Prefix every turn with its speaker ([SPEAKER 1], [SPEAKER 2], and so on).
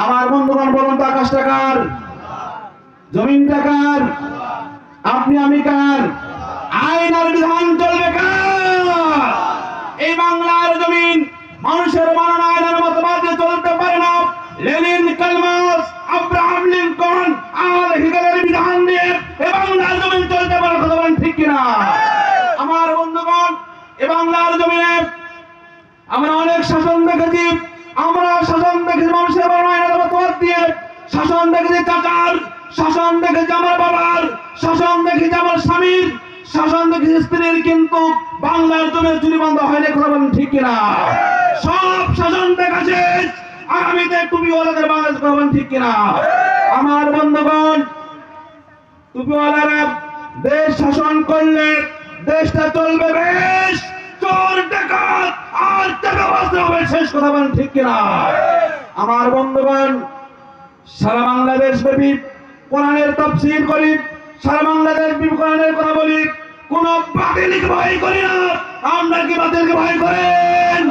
[SPEAKER 1] আমার বন্ধুগণ বলুন তো, আকাশ টাকার, জমিনটা কার? আপনি আমি কার? আইন আর বিধান চলবে কার? এই বাংলার জমিন মানুষের বানানো আইনের মতবাদে চলতে পারে না। Lenin, Karl Marx, Abraham Lincoln আর হিটলারের বিধান দিয়ে এই বাংলার জমিন চলতে পারে, কথা বলেন ঠিক কিনা? আমার বন্ধুগণ, এই বাংলার জমিনে আমরা অনেক শাসন দেখেছি। আমরা শাসন দেখেছি মানুষের বানানো আইনের মতবাদ দিয়ে, শাসন দেখেছি চাচার, শাসন দেখেছি আমার বাবার, শাসন দেখেছি আমার স্বামীর, শাসন দেখেছি স্ত্রীর, কিন্তু বাংলার জমির চুরি বন্ধ হয়নি, কথা বলেন ঠিক কিনা? সব শাসন দেখেছে, আগামীতে টুপিওয়ালাদের বাংলাদেশ, কথা বলেন ঠিক কিনা? আমার বন্ধুগণ, টুপিওয়ালারা দেশ শাসন করলে দেশটা চলবে বেশ, চোর ডাকাত আর টাকাবাজ হবে শেষ, কথা বলেন ঠিক কিনা? আমার বন্ধুগণ, সারা বাংলাদেশ ব্যাপী কোরআনের তাফসীর করি, সারা বাংলাদেশ ব্যাপী কোরআনের কথা বলি, কোন বাতিলকে ভয় করি না। আমরা কি বাতিলকে ভয় করেন?